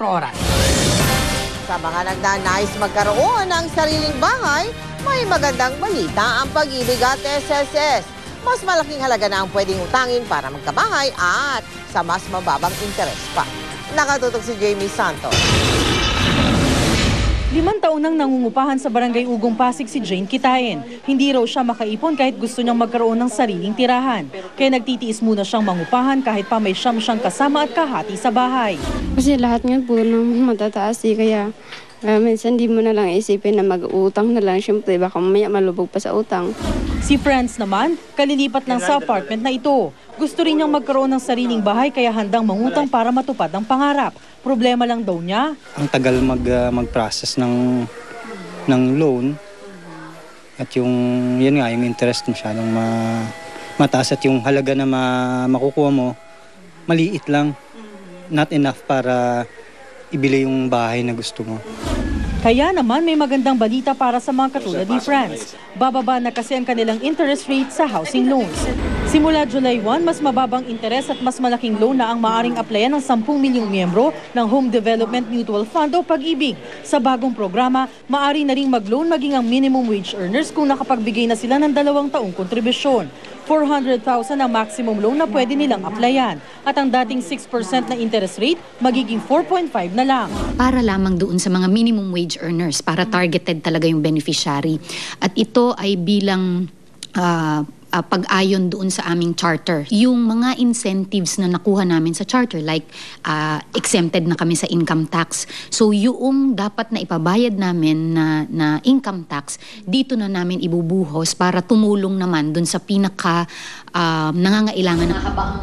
Oras. Sa mga nagnanais magkaroon ng sariling bahay, may magandang balita ang Pag-ibig at SSS. Mas malaking halaga na ang pwedeng utangin para magkabahay at sa mas mababang interes pa. Nakatutok si Jamie Santos. 5 taon nang nangungupahan sa Barangay Ugong Pasig si Jane Kitaen. Hindi raw siya makaipon kahit gusto niyang magkaroon ng sariling tirahan. Kaya nagtitiis muna siyang mangupahan kahit pa may siyang kasama at kahati sa bahay. Kasi lahat nga po ng matataas kaya minsan di mo na lang isipin na mag-utang na lang. Siyempre baka mamaya malubog pa sa utang. Si Franz naman, kalilipat lang sa apartment na ito. Gusto rin niyang magkaroon ng sariling bahay kaya handang mangutang para matupad ang pangarap. Problema lang daw niya. Ang tagal mag-process ng loan at yung interest masyadong mataas at yung halaga na makukuha mo maliit lang, not enough para ibili yung bahay na gusto mo. Kaya naman may magandang balita para sa mga katulad ni Franz. Bababa na kasi ang kanilang interest rate sa housing loans. Simula July 1, mas mababang interes at mas malaking loan na ang maaring applyan ng 10 milyong miyembro ng Home Development Mutual Fund o Pag-ibig. Sa bagong programa, maaari na ring mag-loan maging ang minimum wage earners kung nakapagbigay na sila ng 2 taong kontribusyon. 400,000 ang maximum loan na pwede nilang applyan. At ang dating 6% na interest rate, magiging 4.5 na lang. Para lamang doon sa mga minimum wage earners, para targeted talaga yung beneficiary. At ito ay bilang pag-ayon doon sa aming charter. Yung mga incentives na nakuha namin sa charter, like exempted na kami sa income tax. So yung dapat na ipabayad namin na income tax, dito na namin ibubuhos para tumulong naman doon sa pinaka nangangailangan.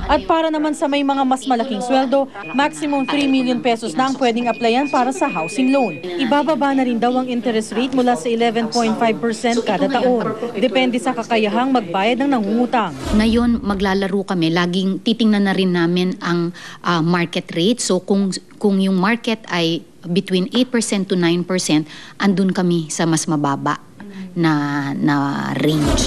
At para naman sa may mga mas malaking sweldo, maximum 3 million pesos na ang pwedeng applyan para sa housing loan. Ibababa na rin daw ang interest rate mula sa 11.5% kada taon. Depende sa kakayahang magbayad ng nangungutang. Ngayon, maglalaro kami. Laging titingnan na rin namin ang market rate. So kung yung market ay between 8% to 9%, andun kami sa mas mababa na range.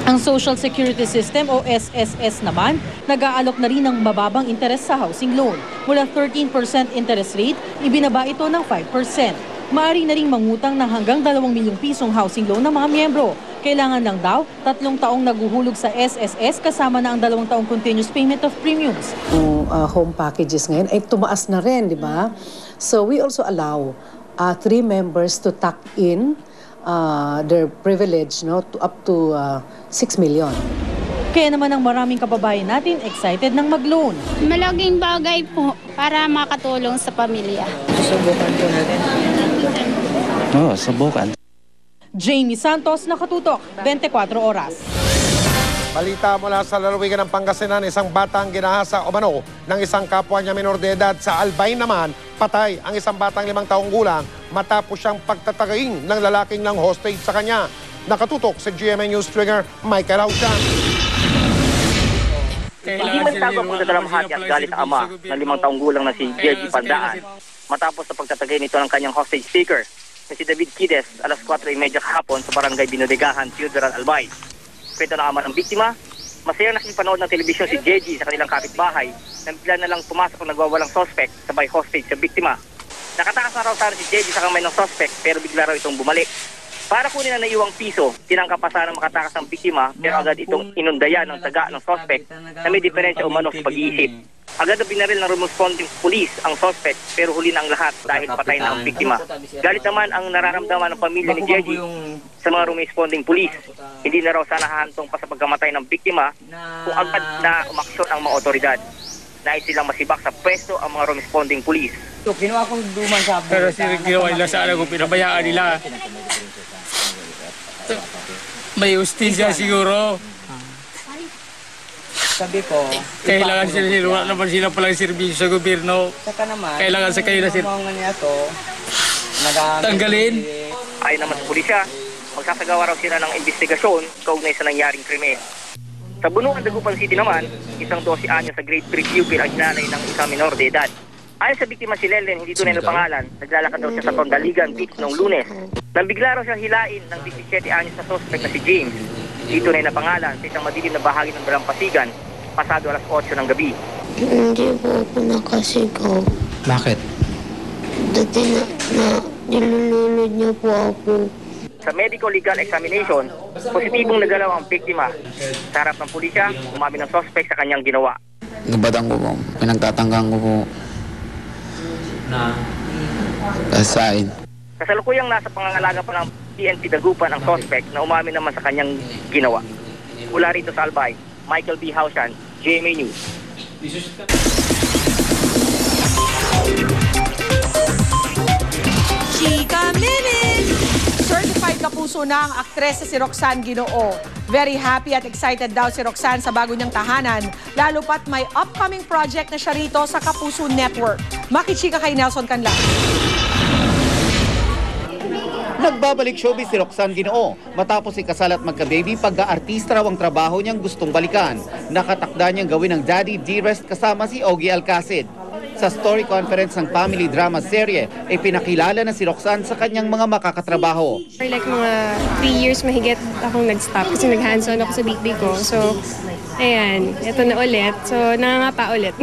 Ang Social Security System o SSS naman, nag-aalok na rin ng mababang interes sa housing loan. Mula 13% interest rate, ibinaba ito ng 5%. Maaari na rin mangutang ng hanggang 2 milyong pisong housing loan ng mga miyembro. Kailangan lang daw 3 taong naguhulog sa SSS kasama na ang 2 taong continuous payment of premiums. Home packages ngayon ay tumaas na rin, di ba? So we also allow 3 members to tuck in their privilege to up to 6 million. Kaya naman ang maraming kababayan natin excited ng mag-loan. Malaking bagay po para makatulong sa pamilya. Susubukan po natin. Oo, subukan. Jamie Santos, Nakatutok, 24 Oras. Balita mula sa lalawigan ng Pangasinan, isang batang ginahasa o mano ng isang kapwa niya minor de edad. Sa Albay naman, patay ang isang batang 5 taong gulang matapos siyang pagtatagain ng lalaking ng hostage sa kanya. Nakatutok sa GMA News Trigger, Michael Ausian. Hindi man tago ang pagdadalamhati at galit ang ama ng 5 taong gulang na si Jerry Pandaan matapos sa pagtatagay nito ng kanyang hostage taker na si David Kides alas 4:30 kahapon sa barangay Binudegahan, Ciudad Albay. Kwento ng ama ng biktima, masayang nakipanood ng telebisyon si Jeji sa kanilang kapitbahay nang bigla na lang pumasok ang nagwawalang suspect sabay hostage sa biktima. Nakatakas na raw sana si Jeji sa kamay ng suspect pero bigla raw itong bumalik. Para kunin ang naiuwang piso, tinangkap pa sana makatakas ang biktima pero agad itong inundayan ng taga ng suspect na may diferensya umano sa pag-iisip. Agad na binaril ng responding police ang suspect pero huli na ang lahat dahil patay na ang biktima. Galit naman ang nararamdaman ng pamilya ni Jeji sa mga responding police. Hindi na raw sana hahantong pa sa pagkamatay ng biktima kung agad na umaksyon ang mga otoridad. Nais silang masibak sa pwesto ang mga responding police. Kinuha kong duman sa pero ginawa nila sana kung pinabayaan nila. May ustisya siguro. Sabi ko, kailangan sila, wala naman sila palang serbisyo sa gobyerno. saka naman, kailangan sa kayo na tanggalin. Ayon naman sa pulisya, magsasagawa raw sila ng investigasyon kaugnay sa nangyaring krimen. Sa Bunuan, Dagupan City naman, isang 12 anyos sa grade 3 pupil ang hinanay ng isang minor de edad. Ayon sa biktima si Lelen, hindi tunay na pangalan, naglalakad daw siya sa Tondaligan Beach noong Lunes. Nang bigla raw siyang hilain ng 17 anyos na suspect na si James. Hindi tunay na pangalan sa isang madilim na bahagi ng Dalampasigan, pasado alas 8 ng gabi. Hindi po ako nakasigaw. Bakit? Dati na nilulunod niyo po ako. Sa medical legal examination, positibong nagalaw ang biktima. Sa harap ng pulisya, umamin ng suspect sa kanyang ginawa. Nabadang ko po, pinagtatanggang ko po na kasain. Kasalukuyang nasa pangangalaga pa ng PNP Dagupan ang suspect na umamin naman sa kanyang ginawa. Mula rito sa Albay, Michael B. Hausan, GMA News. Chika Minute! Certified kapuso na ang aktres na si Roxanne Ginoo. Very happy at excited daw si Roxanne sa bago niyang tahanan, lalo pat may upcoming project na siya rito sa Kapuso Network. Makichika kay Nelson Canlas. Nagbabalik showbiz si Roxanne Ginoo matapos ikasal at magka-baby pagka-artista raw ang trabaho niyang gustong balikan. Nakatakda niyang gawin ng Daddy Dearest kasama si Ogie Alcacid. Sa story conference ng family drama serye, ay pinakilala na si Roxanne sa kanyang mga makakatrabaho. For like mga 3 years mahigit akong nag-stop kasi nag-hands-on ako sa big ko. So, ayan, ito na ulit. So, nangangapa ulit.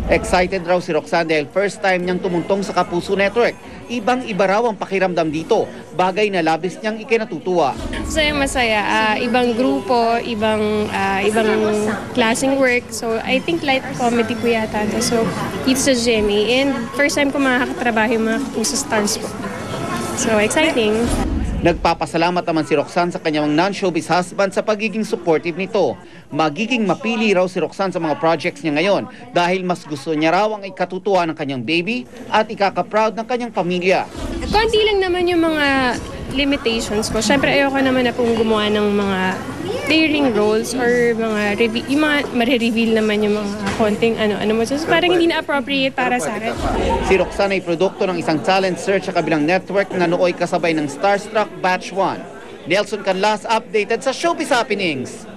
Excited raw si Roxanne dahil first time niyang tumuntong sa Kapuso Network. Ibang-iba raw ang pakiramdam dito, bagay na labis niyang ikinatutuwa. Masaya. Ibang grupo, ibang klaseng work. So, I think light comedy po yata to. So, it's a Jimmy. And first time ko makakatrabaho yung mga Kapuso stars po. So, exciting. Nagpapasalamat naman si Roxanne sa kanyang non-showbiz husband sa pagiging supportive nito. Magiging mapili raw si Roxanne sa mga projects niya ngayon dahil mas gusto niya raw ang ikatutuwa ng kanyang baby at ikaka-proud ng kanyang pamilya. Konti lang naman yung mga limitations ko. Siyempre ayoko naman na pong gumawa ng mga daring roles or mga yung mga marireveal naman yung mga konting ano mo. So parang hindi na appropriate para sa akin. Si Roxanne ay produkto ng isang talent search sa kabilang network na nooy kasabay ng Starstruck Batch 1. Nelson Canlas updated sa Showbiz Happenings.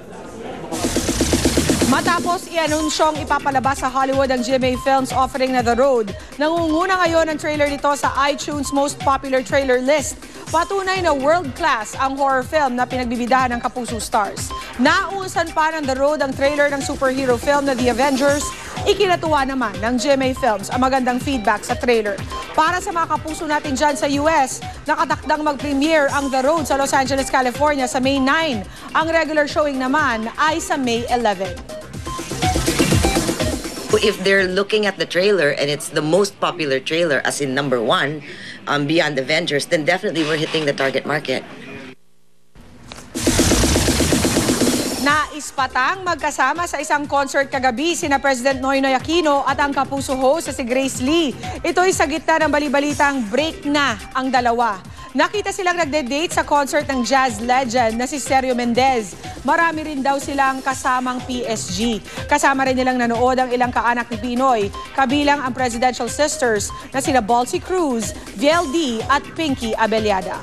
Matapos i-anunsyong ipapalabas sa Hollywood ang GMA Films offering na The Road, nangunguna ngayon ang trailer nito sa iTunes Most Popular Trailer list. Patunay na world-class ang horror film na pinagbibidahan ng Kapuso stars. Nauusan pa ng The Road ang trailer ng superhero film na The Avengers. Ikinatuwa naman ng GMA Films ang magandang feedback sa trailer. Para sa mga kapuso natin dyan sa US, nakatakdang mag-premiere ang The Road sa Los Angeles, California sa May 9. Ang regular showing naman ay sa May 11. If they're looking at the trailer and it's the most popular trailer, as in number 1, beyond Avengers, then definitely we're hitting the target market. Naispatang magkasama sa isang concert kagabi sina President Noynoy Aquino at ang Kapuso host sa si Grace Lee. Ito'y sa gitna ng balibalitang break na ang dalawa. Nakita silang nagde-date sa concert ng jazz legend na si Sergio Mendez. Marami rin daw silang kasamang PSG. Kasama rin nilang nanood ang ilang kaanak ni Pinoy, kabilang ang presidential sisters na sina Balsi Cruz, Viel D at Pinky Abellada.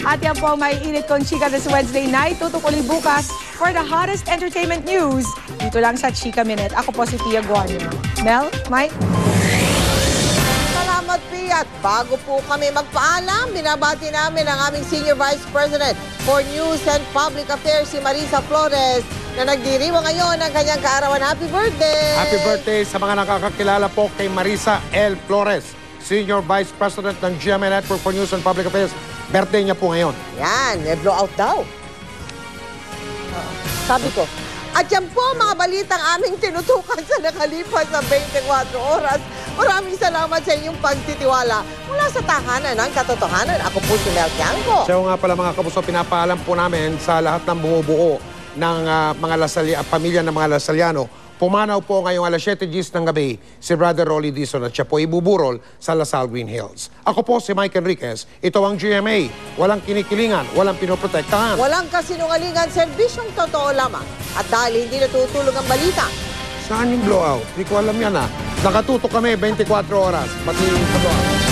At yan po ang may init kong chika this Wednesday night. Tutukuling bukas for the hottest entertainment news. Dito lang sa Chika Minute. Ako po si Tia Guanyo. Mel, Mike? Salamat, Pia. At bago po kami magpaalam, binabati namin ang aming Senior Vice President for News and Public Affairs, si Marisa Flores, na nagdiriwang ngayon ng kanyang kaarawan. Happy birthday! Happy birthday sa mga nakakakilala po kay Marisa L. Flores, Senior Vice President ng GMA Network for News and Public Affairs. Birthday niya po ngayon. Yan, may blowout daw. Sabi ko. At yan po mga balitang aming tinutukan sa nakalipas na 24 oras. Maraming salamat sa inyong pagtitiwala mula sa tahanan ng katotohanan. Ako po si Mel Tiangco. Siya nga pala mga kapuso, pinapaalam po namin sa lahat ng bumubuo ng pamilya ng mga Lasalliano. Pumanaw po ngayong alas 7:10 ng gabi si Brother Rolly Dizon at siya po ibuburol sa Lasal Green Hills. Ako po si Mike Enriquez. Ito ang GMA. Walang kinikilingan, walang pinoprotektahan. Walang kasinungalingan, serbisyong totoo lamang. At dahil hindi natutulog ang balita. Saan yung blowout? Hindi ko alam yan ah. Nakatutok kami 24 oras. Pati sa blowout.